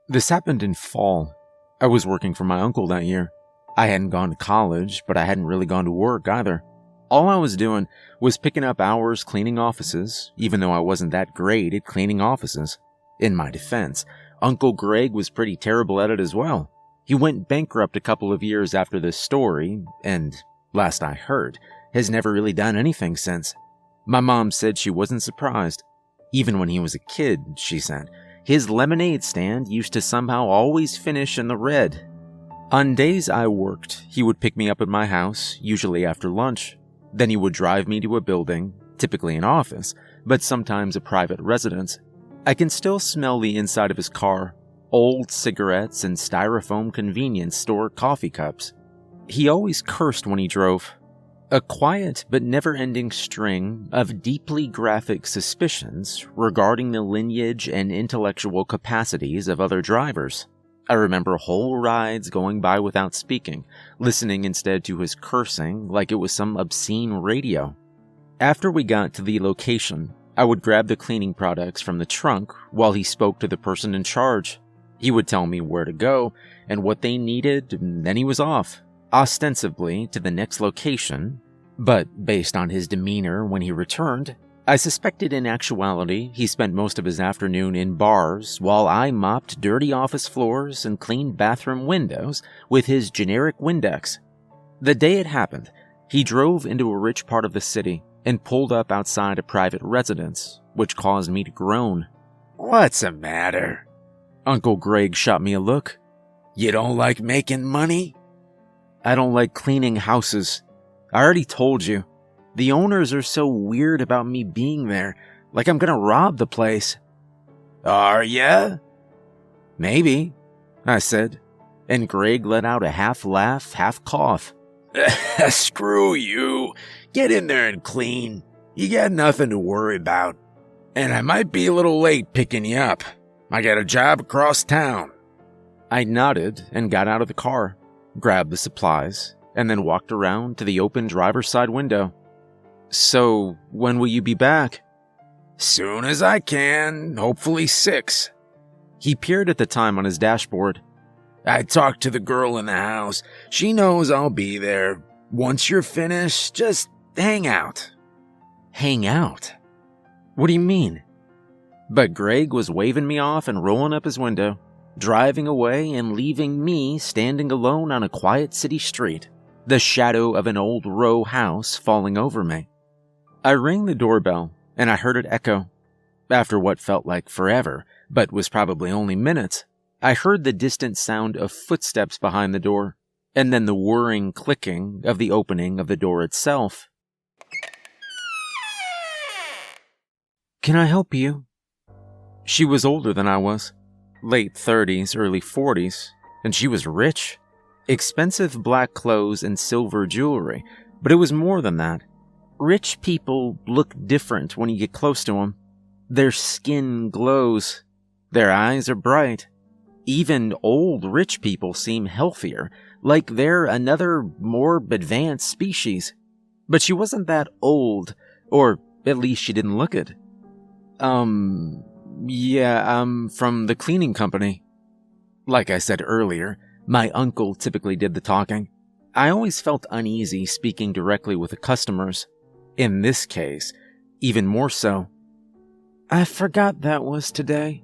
This happened in fall. I was working for my uncle that year. I hadn't gone to college, but I hadn't really gone to work either. All I was doing was picking up hours cleaning offices, even though I wasn't that great at cleaning offices. In my defense, Uncle Greg was pretty terrible at it as well. He went bankrupt a couple of years after this story, and, last I heard, has never really done anything since. My mom said she wasn't surprised. Even when he was a kid, she said, his lemonade stand used to somehow always finish in the red. On days I worked, he would pick me up at my house, usually after lunch. Then he would drive me to a building, typically an office, but sometimes a private residence. I can still smell the inside of his car, old cigarettes and styrofoam convenience store coffee cups. He always cursed when he drove. A quiet but never-ending string of deeply graphic suspicions regarding the lineage and intellectual capacities of other drivers. I remember whole rides going by without speaking, listening instead to his cursing like it was some obscene radio. After we got to the location, I would grab the cleaning products from the trunk while he spoke to the person in charge. He would tell me where to go and what they needed, and then he was off, ostensibly to the next location. But based on his demeanor when he returned, I suspected in actuality he spent most of his afternoon in bars while I mopped dirty office floors and cleaned bathroom windows with his generic Windex. The day it happened, he drove into a rich part of the city and pulled up outside a private residence, which caused me to groan. "What's the matter?" Uncle Greg shot me a look. "You don't like making money?" "I don't like cleaning houses. I already told you. The owners are so weird about me being there, like I'm gonna rob the place." "Are ya?" "Maybe," I said, and Greg let out a half-laugh, half-cough. "Screw you. Get in there and clean. You got nothing to worry about. And I might be a little late picking you up. I got a job across town." I nodded and got out of the car, grabbed the supplies, and then walked around to the open driver's side window. "So, when will you be back?" "Soon as I can, hopefully 6. He peered at the time on his dashboard. "I talked to the girl in the house. She knows I'll be there. Once you're finished, just hang out." "Hang out? What do you mean?" But Greg was waving me off and rolling up his window, driving away and leaving me standing alone on a quiet city street, the shadow of an old row house falling over me. I rang the doorbell, and I heard it echo. After what felt like forever, but was probably only minutes, I heard the distant sound of footsteps behind the door, and then the whirring clicking of the opening of the door itself. "Can I help you?" She was older than I was, late 30s, early 40s, and she was rich. Expensive black clothes and silver jewelry, but it was more than that. Rich people look different when you get close to them. Their skin glows. Their eyes are bright. Even old rich people seem healthier, like they're another, more advanced species. But she wasn't that old, or at least she didn't look it. Yeah, I'm from the cleaning company." Like I said earlier, my uncle typically did the talking. I always felt uneasy speaking directly with the customers. In this case, even more so. "I forgot that was today.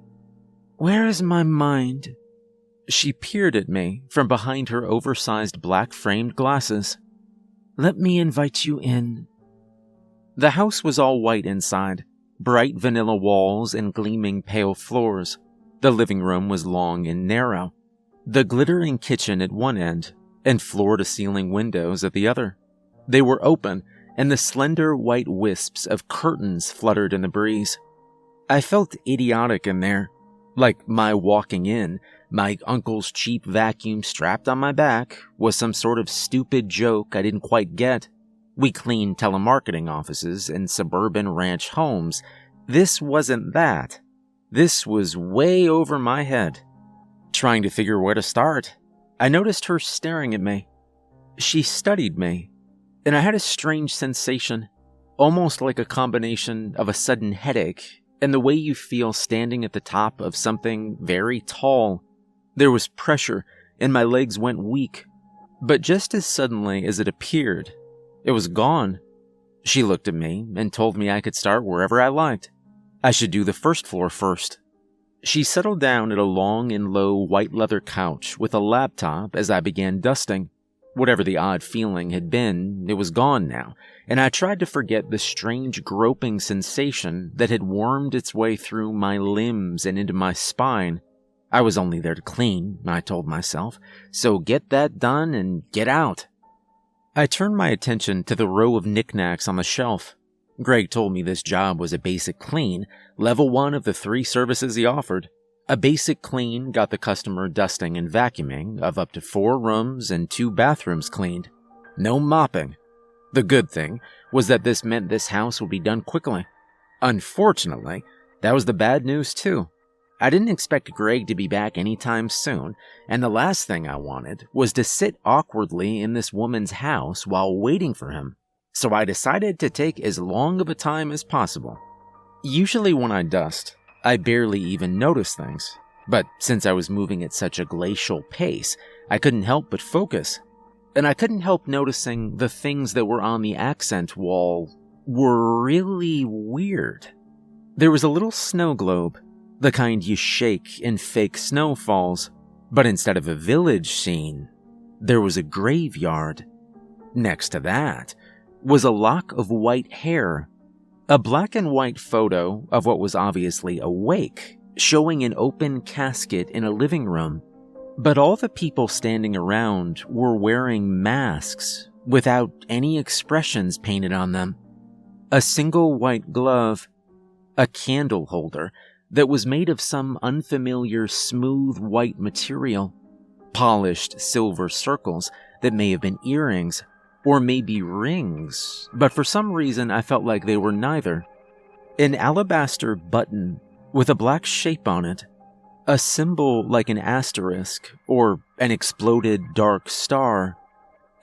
Where is my mind?" She peered at me from behind her oversized black-framed glasses. "Let me invite you in." The house was all white inside, bright vanilla walls and gleaming pale floors. The living room was long and narrow. The glittering kitchen at one end, and floor-to-ceiling windows at the other. They were open, and the slender white wisps of curtains fluttered in the breeze. I felt idiotic in there, like my walking in, my uncle's cheap vacuum strapped on my back, was some sort of stupid joke I didn't quite get. We cleaned telemarketing offices and suburban ranch homes. This wasn't that. This was way over my head. Trying to figure where to start, I noticed her staring at me. She studied me, and I had a strange sensation, almost like a combination of a sudden headache and the way you feel standing at the top of something very tall. There was pressure, and my legs went weak. But just as suddenly as it appeared, it was gone. She looked at me and told me I could start wherever I liked. I should do the first floor first. She settled down at a long and low white leather couch with a laptop as I began dusting. Whatever the odd feeling had been, it was gone now, and I tried to forget the strange groping sensation that had wormed its way through my limbs and into my spine. I was only there to clean, I told myself, so get that done and get out. I turned my attention to the row of knickknacks on the shelf. Greg told me this job was a basic clean, level 1 of the 3 services he offered. A basic clean got the customer dusting and vacuuming of up to 4 rooms and 2 bathrooms cleaned. No mopping. The good thing was that this meant this house would be done quickly. Unfortunately, that was the bad news too. I didn't expect Greg to be back anytime soon, and the last thing I wanted was to sit awkwardly in this woman's house while waiting for him. So I decided to take as long of a time as possible. Usually when I dust, I barely even notice things, but since I was moving at such a glacial pace, I couldn't help but focus. And I couldn't help noticing the things that were on the accent wall were really weird. There was a little snow globe, the kind you shake in fake snowfalls, but instead of a village scene, there was a graveyard. Next to that was a lock of white hair, a black and white photo of what was obviously a wake, showing an open casket in a living room. But all the people standing around were wearing masks without any expressions painted on them. A single white glove, a candle holder that was made of some unfamiliar smooth white material, polished silver circles that may have been earrings or maybe rings, but for some reason I felt like they were neither. An alabaster button with a black shape on it, a symbol like an asterisk or an exploded dark star,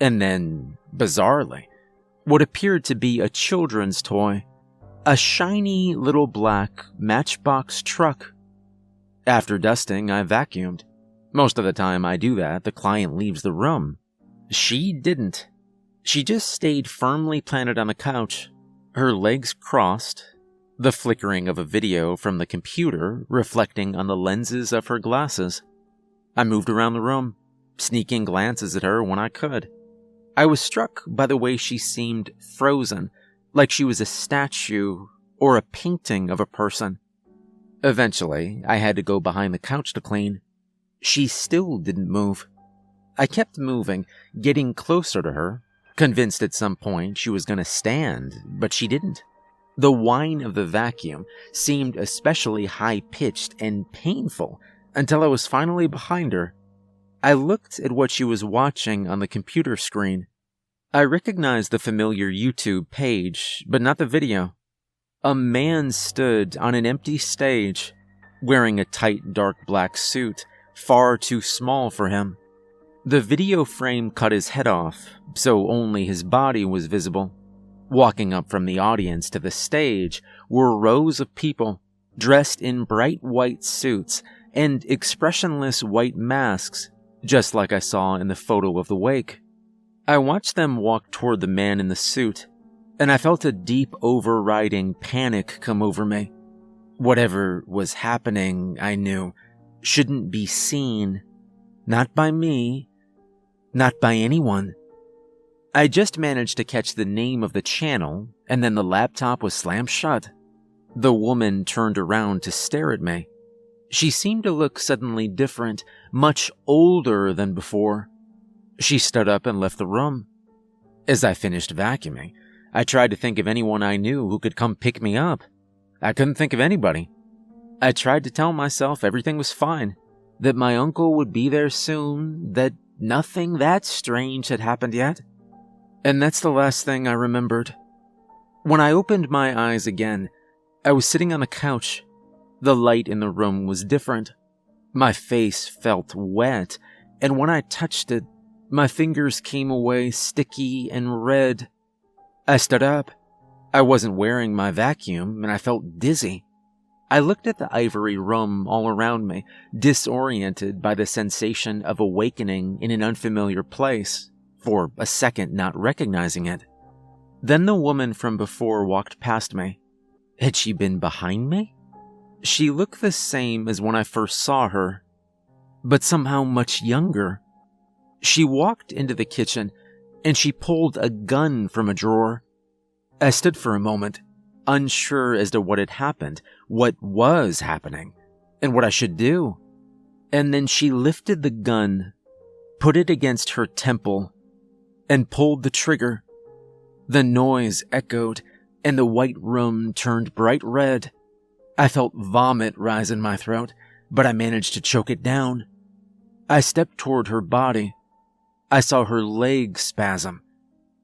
and then, bizarrely, what appeared to be a children's toy, a shiny little black matchbox truck. After dusting, I vacuumed. Most of the time I do that, the client leaves the room. She didn't. She just stayed firmly planted on the couch, her legs crossed, the flickering of a video from the computer reflecting on the lenses of her glasses. I moved around the room, sneaking glances at her when I could. I was struck by the way she seemed frozen, like she was a statue or a painting of a person. Eventually, I had to go behind the couch to clean. She still didn't move. I kept moving, getting closer to her, convinced at some point she was going to stand, but she didn't. The whine of the vacuum seemed especially high-pitched and painful until I was finally behind her. I looked at what she was watching on the computer screen. I recognized the familiar YouTube page, but not the video. A man stood on an empty stage, wearing a tight dark black suit, far too small for him. The video frame cut his head off, so only his body was visible. Walking up from the audience to the stage were rows of people, dressed in bright white suits and expressionless white masks, just like I saw in the photo of the wake. I watched them walk toward the man in the suit, and I felt a deep overriding panic come over me. Whatever was happening, I knew, shouldn't be seen. Not by me. Not by anyone. I just managed to catch the name of the channel, and then the laptop was slammed shut. The woman turned around to stare at me. She seemed to look suddenly different, much older than before. She stood up and left the room. As I finished vacuuming, I tried to think of anyone I knew who could come pick me up. I couldn't think of anybody. I tried to tell myself everything was fine, that my uncle would be there soon, that nothing that strange had happened yet. And that's the last thing I remembered. When I opened my eyes again, I was sitting on the couch. The light in the room was different. My face felt wet, and when I touched it, my fingers came away sticky and red. I stood up. I wasn't wearing my vacuum, and I felt dizzy. I looked at the ivory room all around me, disoriented by the sensation of awakening in an unfamiliar place, for a second not recognizing it. Then the woman from before walked past me. Had she been behind me? She looked the same as when I first saw her, but somehow much younger. She walked into the kitchen, and she pulled a gun from a drawer. I stood for a moment, unsure as to what had happened, what was happening, and what I should do. And then she lifted the gun, put it against her temple, and pulled the trigger. The noise echoed, and the white room turned bright red. I felt vomit rise in my throat, but I managed to choke it down. I stepped toward her body. I saw her legs spasm.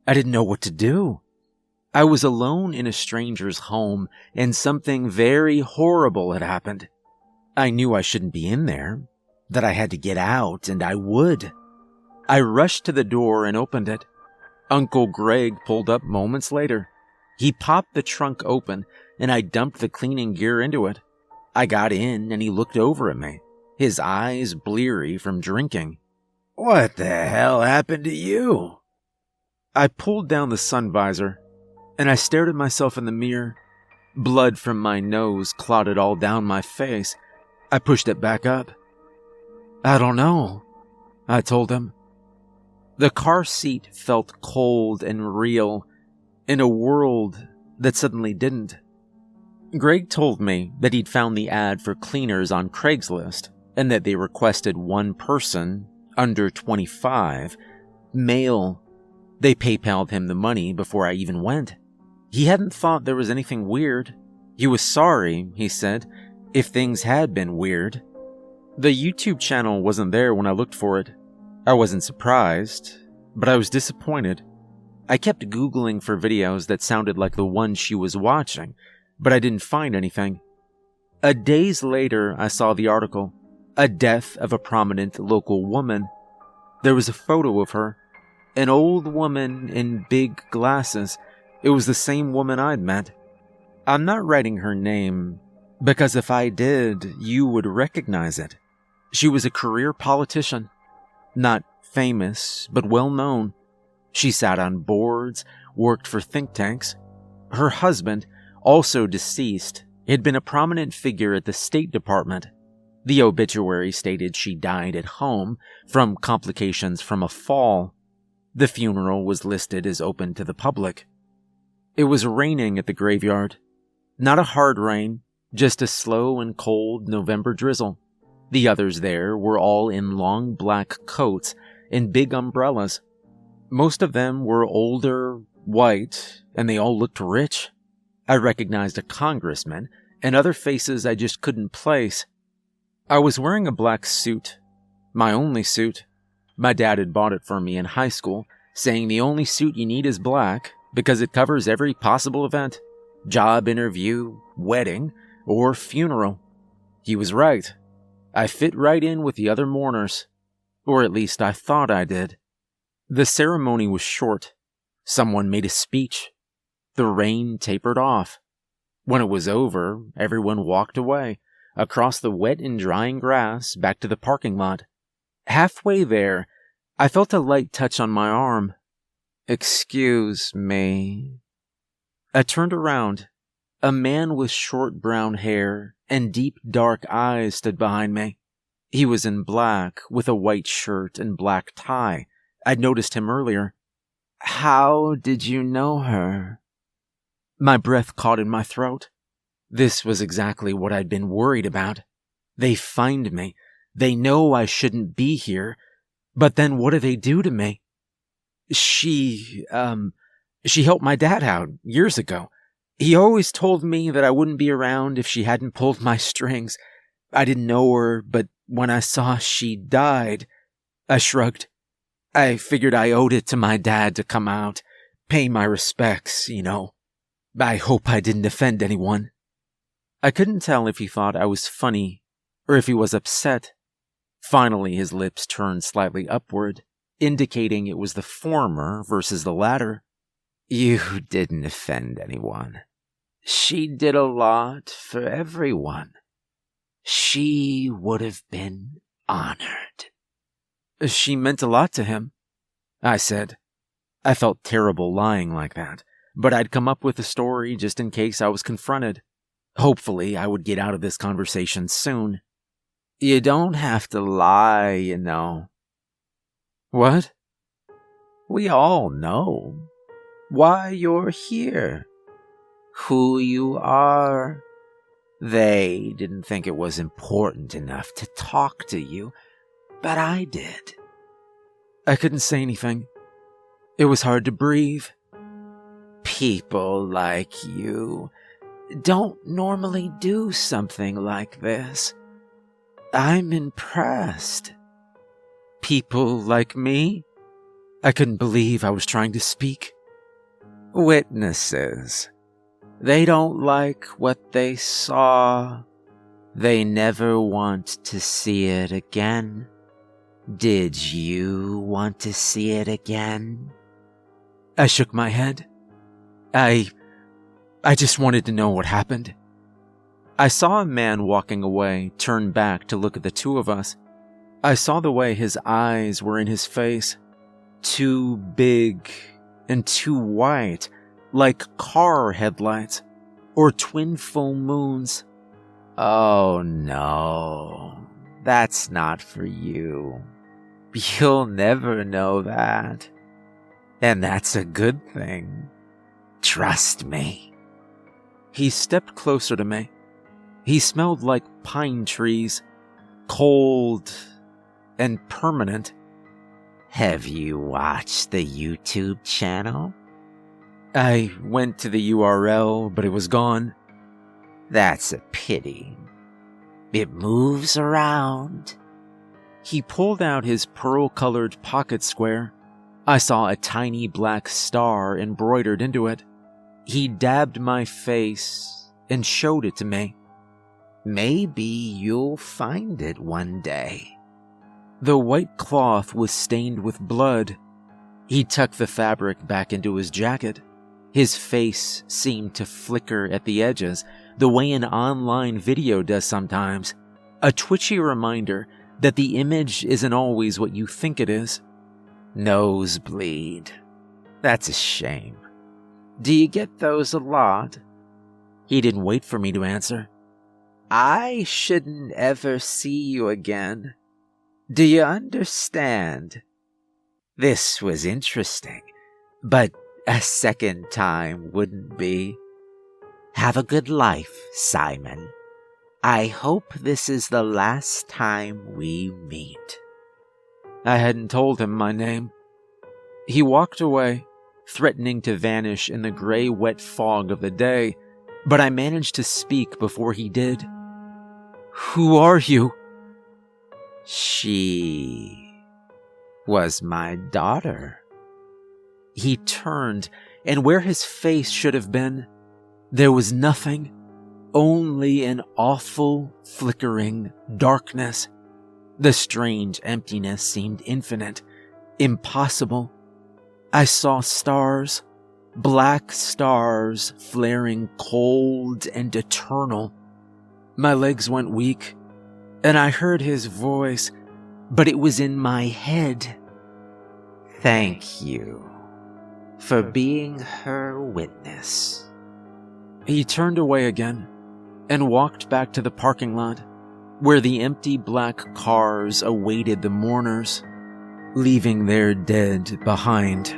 I didn't know what to do. I was alone in a stranger's home, and something very horrible had happened. I knew I shouldn't be in there, that I had to get out, and I would. I rushed to the door and opened it. Uncle Greg pulled up moments later. He popped the trunk open, and I dumped the cleaning gear into it. I got in, and he looked over at me, his eyes bleary from drinking. What the hell happened to you? I pulled down the sun visor, and I stared at myself in the mirror. Blood from my nose clotted all down my face. I pushed it back up. I don't know, I told him. The car seat felt cold and real, in a world that suddenly didn't. Greg told me that he'd found the ad for cleaners on Craigslist, and that they requested one person, under 25, male. They PayPal'd him the money before I even went. He hadn't thought there was anything weird. He was sorry, he said, if things had been weird. The YouTube channel wasn't there when I looked for it. I wasn't surprised, but I was disappointed. I kept Googling for videos that sounded like the one she was watching, but I didn't find anything. A days later, I saw the article, a death of a prominent local woman. There was a photo of her, an old woman in big glasses. It was the same woman I'd met. I'm not writing her name, because if I did, you would recognize it. She was a career politician. Not famous, but well known. She sat on boards, worked for think tanks. Her husband, also deceased, had been a prominent figure at the State Department. The obituary stated she died at home from complications from a fall. The funeral was listed as open to the public. It was raining at the graveyard. Not a hard rain, just a slow and cold November drizzle. The others there were all in long black coats and big umbrellas. Most of them were older, white, and they all looked rich. I recognized a congressman and other faces I just couldn't place. I was wearing a black suit, my only suit. My dad had bought it for me in high school, saying the only suit you need is black because it covers every possible event, job interview, wedding, or funeral. He was right. I fit right in with the other mourners, or at least I thought I did. The ceremony was short. Someone made a speech. The rain tapered off. When it was over, everyone walked away, across the wet and drying grass back to the parking lot. Halfway there, I felt a light touch on my arm. Excuse me. I turned around. A man with short brown hair and deep dark eyes stood behind me. He was in black, with a white shirt and black tie. I'd noticed him earlier. How did you know her? My breath caught in my throat. This was exactly what I'd been worried about. They find me. They know I shouldn't be here. But then what do they do to me? She helped my dad out years ago. He always told me that I wouldn't be around if she hadn't pulled my strings. I didn't know her, but when I saw she died, I shrugged. I figured I owed it to my dad to come out, pay my respects, you know. I hope I didn't offend anyone. I couldn't tell if he thought I was funny or if he was upset. Finally, his lips turned slightly upward, indicating it was the former versus the latter. You didn't offend anyone. She did a lot for everyone. She would have been honored. She meant a lot to him, I said. I felt terrible lying like that, but I'd come up with a story just in case I was confronted. Hopefully, I would get out of this conversation soon. You don't have to lie, you know. What? We all know why you're here, who you are. They didn't think it was important enough to talk to you, but I did. I couldn't say anything. It was hard to breathe. People like you don't normally do something like this. I'm impressed. People like me? I couldn't believe I was trying to speak. Witnesses. They don't like what they saw. They never want to see it again. Did you want to see it again? I shook my head. I just wanted to know what happened. I saw a man walking away, turn back to look at the two of us. I saw the way his eyes were in his face. Too big and too white, like car headlights or twin full moons. Oh no, that's not for you. You'll never know that. And that's a good thing. Trust me. He stepped closer to me. He smelled like pine trees, cold and permanent. Have you watched the YouTube channel? I went to the URL, but it was gone. That's a pity. It moves around. He pulled out his pearl-colored pocket square. I saw a tiny black star embroidered into it. He dabbed my face and showed it to me. Maybe you'll find it one day. The white cloth was stained with blood. He tucked the fabric back into his jacket. His face seemed to flicker at the edges, the way an online video does sometimes. A twitchy reminder that the image isn't always what you think it is. Nosebleed. That's a shame. Do you get those a lot? He didn't wait for me to answer. I shouldn't ever see you again. Do you understand? This was interesting, but a second time wouldn't be. Have a good life, Simon. I hope this is the last time we meet. I hadn't told him my name. He walked away, threatening to vanish in the gray, wet fog of the day, but I managed to speak before he did. Who are you? She was my daughter. He turned, and where his face should have been, there was nothing, only an awful, flickering darkness. The strange emptiness seemed infinite, impossible. I saw stars, black stars flaring cold and eternal. My legs went weak, and I heard his voice, but it was in my head. Thank you for being her witness. He turned away again and walked back to the parking lot, where the empty black cars awaited the mourners, leaving their dead behind.